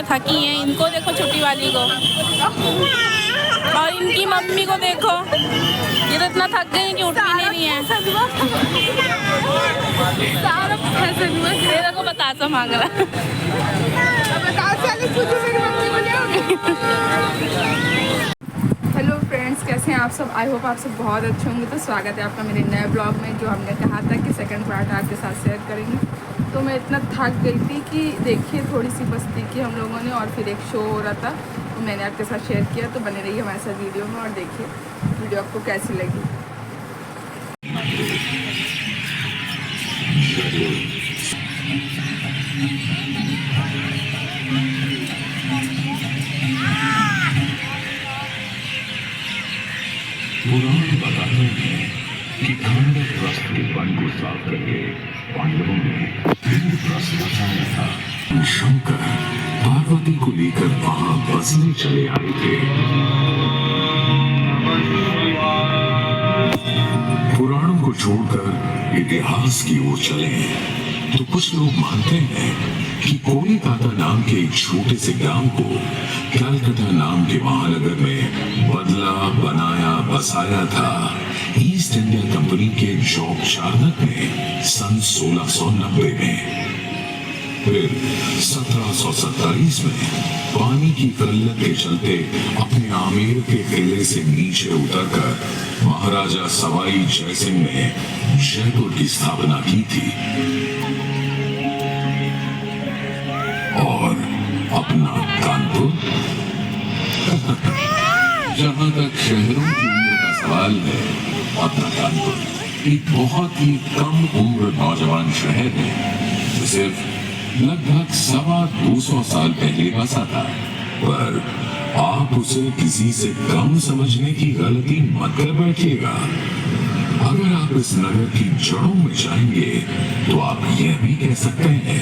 में थकी हैं। इनको देखो छोटी वाली को, और इनकी मम्मी को देखो, ये तो इतना थक गई हैं कि उठ भी नहीं रही हैं। तेरे को बतासा मांग रहा। हेलो फ्रेंड्स, कैसे हैं आप सब? आई होप आप सब बहुत अच्छे होंगे। तो स्वागत है आपका मेरे नए ब्लॉग में, जो हमने कहा था कि सेकंड पार्ट आपके साथ शेयर करेंगे। तो मैं इतना थक गई थी कि देखिए थोड़ी सी बस्ती की हम लोगों ने, और फिर एक शो हो रहा था तो मैंने आपके साथ शेयर किया। तो बने रहिए हमारे साथ वीडियो में और देखिए वीडियो आपको कैसी लगी। पुराण बताते हैं कि पांडवप्रस्थ के वन को साफ करके पांडवों ने इंद्रप्रस्थ बचाया था। शंकर पार्वती को लेकर वहां बसने चले आए थे। पुराणों को छोड़कर इतिहास की ओर चले तो कुछ लोग मानते हैं कि कोलकाता नाम के एक छोटे से गांव को कलकत्ता नाम के महानगर में बदला, बनाया, बसाया था ईस्ट इंडिया कंपनी के जॉब चार्नक ने सन 1690 में। फिर 1727 में पानी की किल्लत के चलते अपने आमेर के किले से नीचे उतरकर महाराजा सवाई जयसिंह ने जयपुर की स्थापना की थी और अपना कानपुर जहां तक शहरों की उम्र का सवाल है, अपना कानपुर एक बहुत ही कम उम्र नौजवान शहर है जो सिर्फ लगभग 225 साल पहले बसा था। पर आप उसे किसी से कम समझने की गलती मत कर बैठिएगा। अगर आप इस नगर की जड़ों में जाएंगे तो आप यह भी कह सकते हैं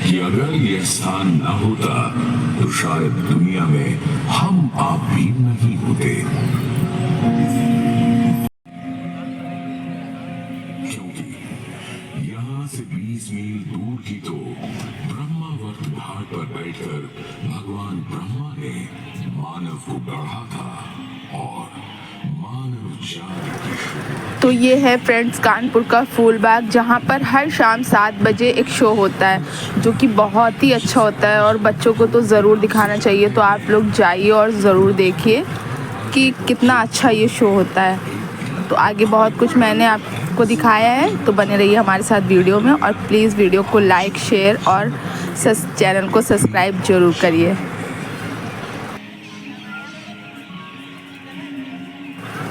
कि अगर यह स्थान न होता तो शायद दुनिया में हम आप भी नहीं होते, क्योंकि यहाँ से 20 मील दूर ही तो ब्रह्मावर्त घाट पर बैठकर भगवान ब्रह्मा ने मानव को गढ़ा था और मानव जाति की। तो ये है फ्रेंड्स कानपुर का फूल बाग, जहाँ पर हर शाम 7 बजे एक शो होता है जो कि बहुत ही अच्छा होता है और बच्चों को तो ज़रूर दिखाना चाहिए। तो आप लोग जाइए और ज़रूर देखिए कि कितना अच्छा ये शो होता है। तो आगे बहुत कुछ मैंने आपको दिखाया है, तो बने रहिए हमारे साथ वीडियो में और प्लीज़ वीडियो को लाइक, शेयर और चैनल को सब्सक्राइब ज़रूर करिए।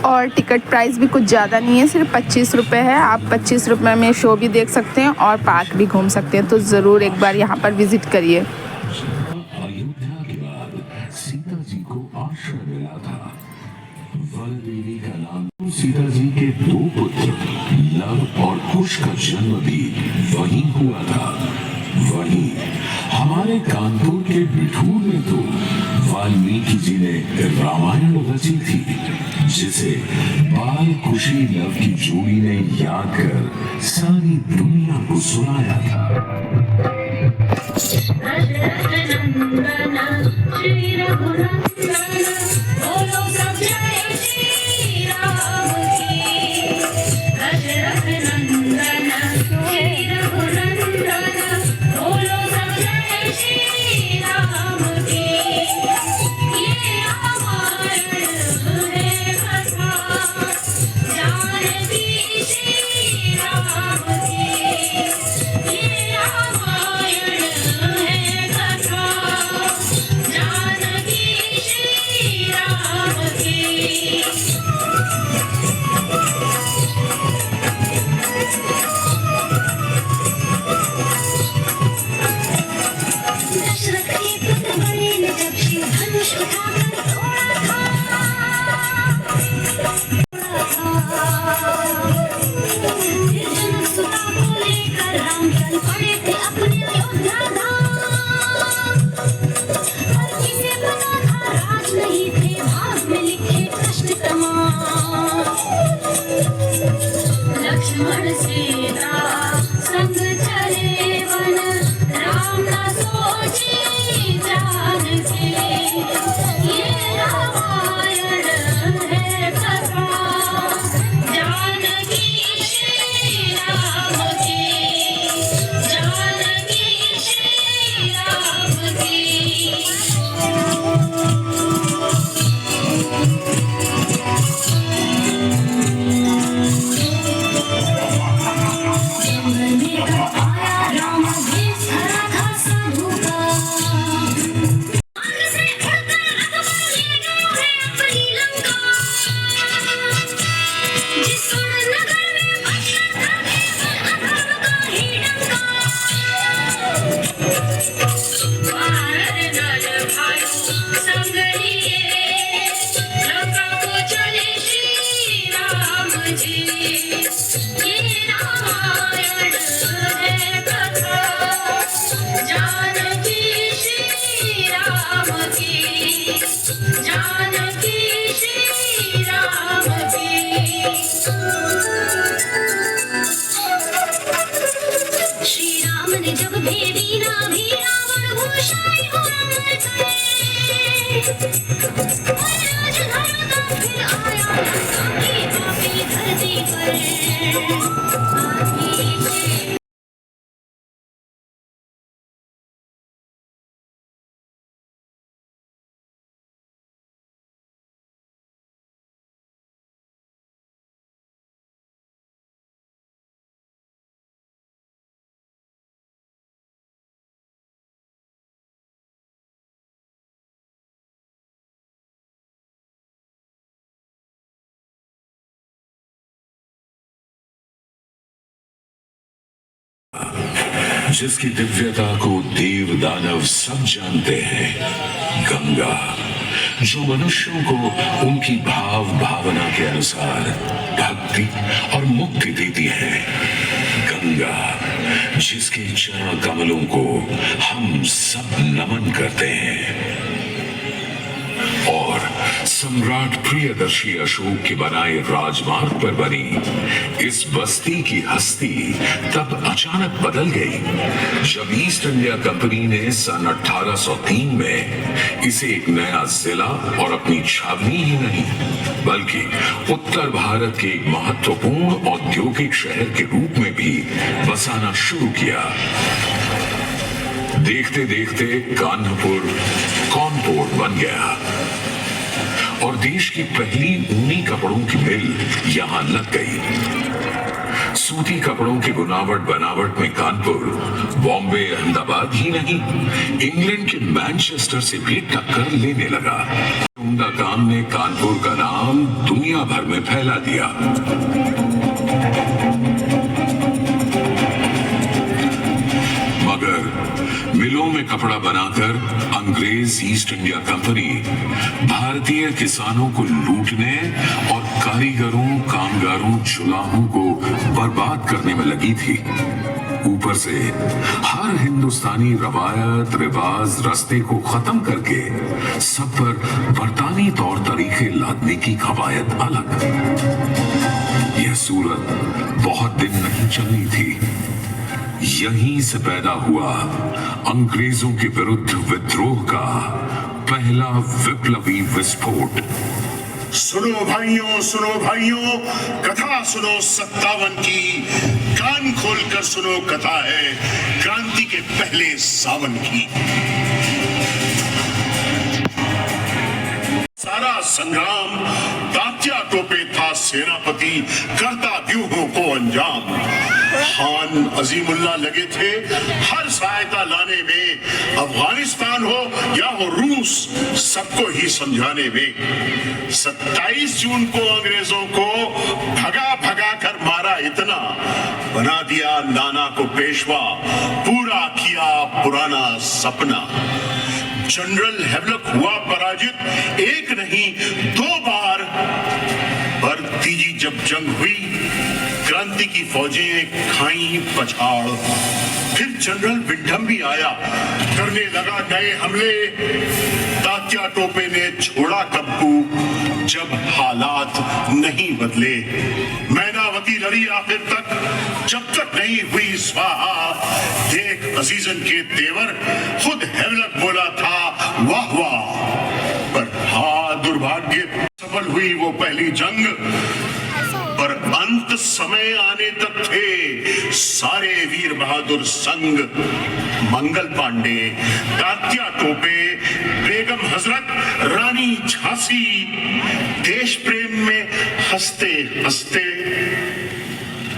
और टिकट प्राइस भी कुछ ज़्यादा नहीं है, सिर्फ 25 रुपये है। आप 25 रुपये में शो भी देख सकते हैं और पार्क भी घूम सकते हैं। तो ज़रूर एक बार यहाँ पर विज़िट करिए। अयोध्या के बाद सीता जी को आश्रय मिला था। वन देवी का नाम। सीता जी के 2 पुत्र लव और कुश का जन्म भी वहीं हुआ था। वहीं हमारे कानपुर के बिठूर में तो वाल्मीकि जी ने रामायण रची थी, जिसे बाल कुशी लव की जोड़ी ने याद कर सारी दुनिया को सुनाया था। लक्ष्मण सीता संग चले वन, राम न सोची जा आज धरता फिर आया काकी पापी धरती पर काकी से जिसकी दिव्यता को देव दानव सब जानते हैं, गंगा, जो मनुष्यों को उनकी भाव भावना के अनुसार भक्ति और मुक्ति देती है, गंगा, जिसके चरण कमलों को हम सब नमन करते हैं, और सम्राट प्रियदर्शी अशोक के बनाए राजमार्ग पर बनी इस बस्ती की हस्ती तब अचानक बदल गई जब ईस्ट इंडिया कंपनी ने सन 1803 में इसे एक नया जिला और अपनी छावनी ही नहीं बल्कि उत्तर भारत के एक महत्वपूर्ण औद्योगिक शहर के रूप में भी बसाना शुरू किया। देखते देखते कान्हपुर कॉनपोर्ट बन गया और देश की पहली ऊनी कपड़ों की मिल यहां लग गई। सूती कपड़ों की बुनावट बनावट में कानपुर बॉम्बे अहमदाबाद ही नहीं, इंग्लैंड के मैनचेस्टर से भी टक्कर लेने लगा। उम्दा काम ने कानपुर का नाम दुनिया भर में फैला दिया। मगर मिलों में कपड़ा बनाकर अंग्रेज ईस्ट इंडिया कंपनी भारतीय किसानों को लूटने और कारीगरों, कामगारों, जुलाहों को बर्बाद करने में लगी थी। ऊपर से हर हिंदुस्तानी रवायत, रिवाज, रास्ते को खत्म करके सब पर बरतानी तौर तरीके लादने की कवायद अलग। यह सूरत बहुत दिन नहीं चलनी थी। यहीं से पैदा हुआ अंग्रेजों के विरुद्ध विद्रोह का पहला विप्लवी विस्फोट। सुनो भाइयों, कथा सुनो 57 की, कान खोलकर सुनो, कथा है क्रांति के पहले सावन की। सारा संग्राम तात्या टोपे था सेनापति, करता व्यूहों को अंजाम। खान अजीमुल्लाह लगे थे हर सहायता लाने में, अफगानिस्तान हो या हो रूस, सबको ही समझाने में। 27 जून को अंग्रेजों को भगा भगा कर मारा इतना, बना दिया नाना को पेशवा, पूरा किया पुराना सपना। जनरल हैवलॉक हुआ पराजित एक नहीं 2 बार, पर तीजी जब जंग हुई क्रांति की फौजें खाई पछाड़। फिर जनरल विंडम भी आया, करने लगा नए हमले। तात्या टोपे ने छोड़ा कब्बू जब हालात नहीं बदले। मैनावती लड़ी आखिर तक, जब तक नहीं हुई स्वाहा। देख अजीजन के तेवर, खुद हैवलॉक बोला था वाह वाह। पर हाँ दुर्भाग्य, सफल हुई वो पहली जंग, पर अंत समय आने तक थे सारे वीर बहादुर संग। मंगल पांडे, तात्या टोपे, बेगम हजरत, रानी झांसी, देश प्रेम में हंसते हंसते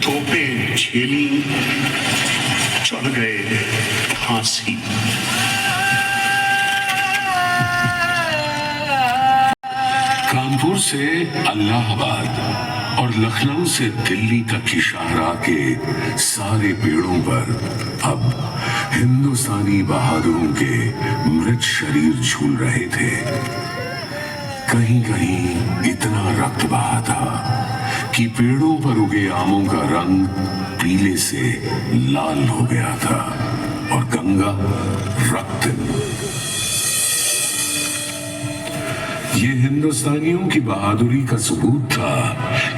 तोपें झेली, चढ़ गए फांसी। कानपुर से इलाहाबाद और लखनऊ से दिल्ली तक की शाहराह के सारे पेड़ों पर अब हिंदुस्तानी बहादुरों के मृत शरीर झूल रहे थे। कहीं कहीं इतना रक्त बहा था कि पेड़ों पर उगे आमों का रंग पीले से लाल हो गया था और गंगा रक्त। ये हिंदुस्तानियों की बहादुरी का सबूत था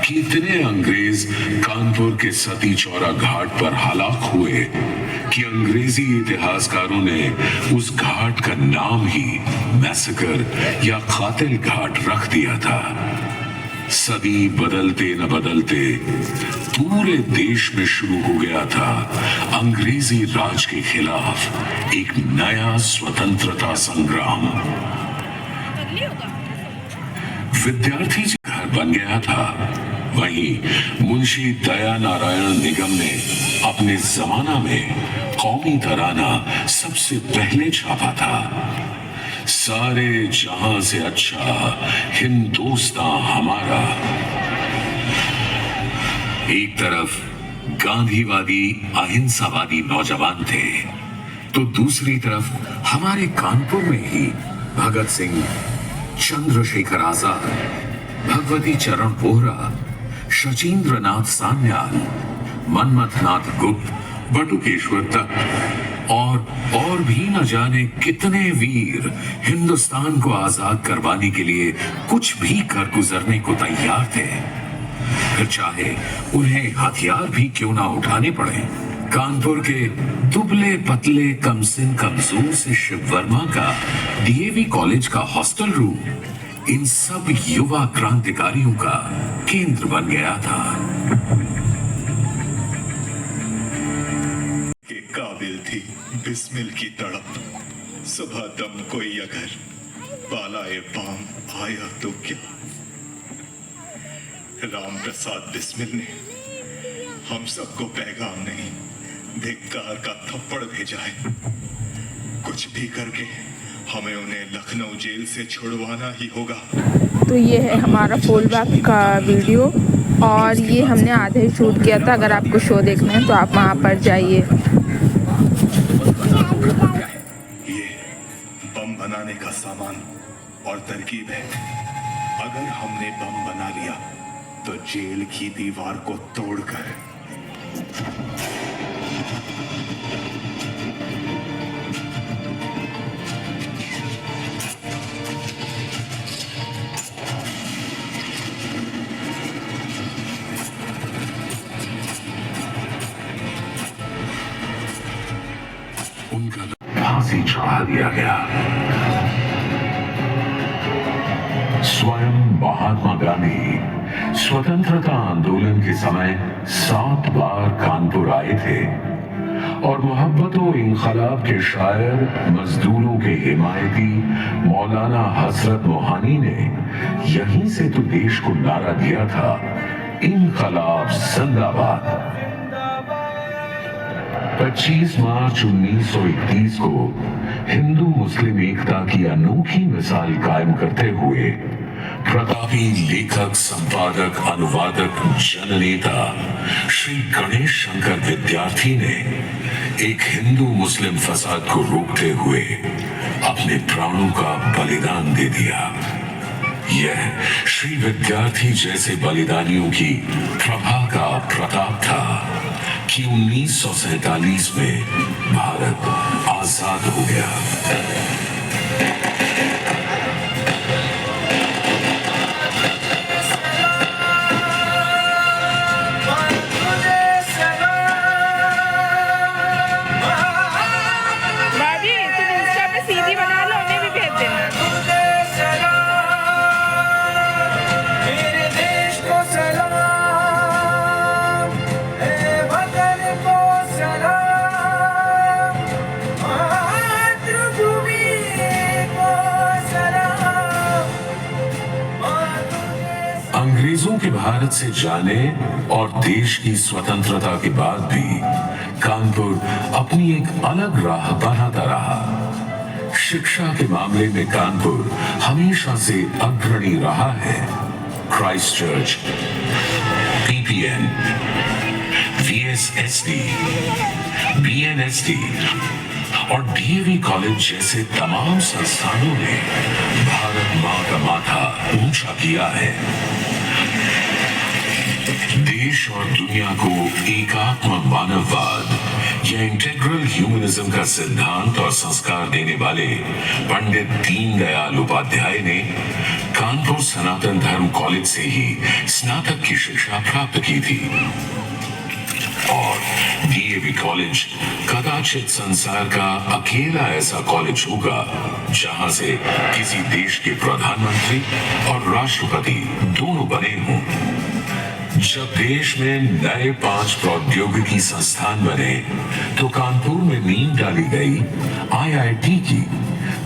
कि इतने अंग्रेज कानपुर के सती चौरा घाट पर हलाक हुए कि अंग्रेजी इतिहासकारों ने उस घाट का नाम ही मैसेकर या कातिल घाट रख दिया था। सदी बदलते न बदलते पूरे देश में शुरू हो गया था अंग्रेजी राज के खिलाफ एक नया स्वतंत्रता संग्राम। विद्यार्थी घर बन गया था, वहीं मुंशी दया नारायण निगम ने अपने जमाना में कौमी तराना सबसे पहले छापा था। सारे जहां से अच्छा हिंदुस्तान हमारा। एक तरफ गांधीवादी अहिंसावादी नौजवान थे, तो दूसरी तरफ हमारे कानपुर में ही भगत सिंह, चंद्रशेखर आजाद, भगवती चरण वोहरा, शचीन्द्र नाथ सान्याल, मनमथनाथ गुप्त, बटुकेश्वर दत्त और भी न जाने कितने वीर हिंदुस्तान को आजाद करवाने के लिए कुछ भी कर गुजरने को तैयार थे, फिर चाहे उन्हें हथियार भी क्यों ना उठाने पड़े। कानपुर के दुबले पतले कमसिन कमजोर से शिव वर्मा का डीएवी कॉलेज का हॉस्टल रूम इन सब युवा क्रांतिकारियों का केंद्र बन गया था। के काबिल थी बिस्मिल की तड़प, सुबह दम कोई अगर बालाए बाम आया तो क्या। राम प्रसाद बिस्मिल ने हम सबको पैगाम नहीं धिक्कार का थप्पड़ भेजा है। कुछ भी करके हमें उन्हें लखनऊ जेल से छुड़वाना ही होगा। तो ये है हमारा फॉलबैक का वीडियो और ये हमने आधे शूट किया था। अगर आपको शो देखना है तो आप वहाँ पर जाइए। ये बम बनाने का सामान और तरकीब है। अगर हमने बम बना लिया तो जेल की दीवार को तोड़कर उनका फांसी चढ़ा दिया गया। स्वयं महात्मा गांधी स्वतंत्रता आंदोलन के समय 7 बार कानपुर आए थे और मोहब्बतों इनकलाब के शायर मजदूरों के हिमायती मौलाना हजरत मोहानी ने यहीं से तो देश को नारा दिया था, इनकलाब जिंदाबाद। 25 मार्च 1931 को हिंदू मुस्लिम एकता की अनोखी मिसाल कायम करते हुए प्रतापी लेखक, संपादक, अनुवादक, जननेता श्री गणेश शंकर विद्यार्थी ने एक हिंदू मुस्लिम फसाद को रोकते हुए अपने प्राणों का बलिदान दे दिया। यह श्री विद्यार्थी जैसे बलिदानियों की प्रभा का प्रताप था कि 1947 में भारत आजाद हो गया। भाभी तुम इंस्टा पे सीधी बना लो, उन्हें भी भेज देना। अंग्रेजों के भारत से जाने और देश की स्वतंत्रता के बाद भी कानपुर अपनी एक अलग राह बनाता रहा। शिक्षा के मामले में कानपुर हमेशा से अग्रणी रहा है। क्राइस्ट चर्च, पीपीएन, वीएसएसडी, बीएनएसडी और डीएवी कॉलेज जैसे तमाम संस्थानों ने भारत मां का माथा ऊंचा किया है। देश और दुनिया को एकात्म मानववाद, यह इंटेग्रल ह्यूमनिज्म का सिद्धांत और संस्कार देने वाले पंडित दीनदयाल उपाध्याय ने कानपुर सनातन धर्म कॉलेज से ही स्नातक की शिक्षा प्राप्त की थी और डीएवी कॉलेज कदाचित संसार का अकेला ऐसा कॉलेज होगा जहां से किसी देश के प्रधानमंत्री और राष्ट्रपति दोनों बने हों। जब देश में नए 5 प्रौद्योगिकी संस्थान बने तो कानपुर में नींव डाली गई आईआईटी की,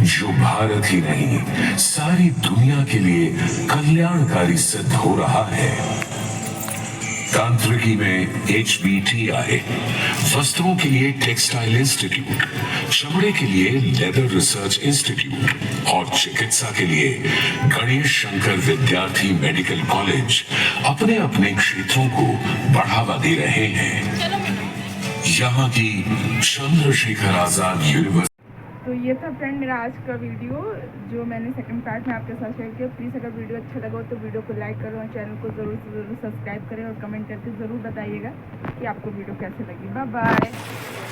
जो भारत ही नहीं सारी दुनिया के लिए कल्याणकारी सिद्ध हो रहा है। तांत्रिकी में HBTI, वस्त्रों के लिए टेक्सटाइल इंस्टीट्यूट, चमड़े के लिए लेदर रिसर्च इंस्टीट्यूट और चिकित्सा के लिए गणेश शंकर विद्यार्थी मेडिकल कॉलेज अपने अपने क्षेत्रों को बढ़ावा दे रहे हैं। यहाँ की चंद्रशेखर आजाद यूनिवर्सिटी। तो ये था फ्रेंड मेरा आज का वीडियो जो मैंने सेकंड पार्ट में आपके साथ शेयर किया। प्लीज़ अगर वीडियो अच्छा लगा हो तो वीडियो को लाइक करो और चैनल को ज़रूर से ज़रूर सब्सक्राइब करें और कमेंट करके ज़रूर बताइएगा कि आपको वीडियो कैसे लगी। Bye bye.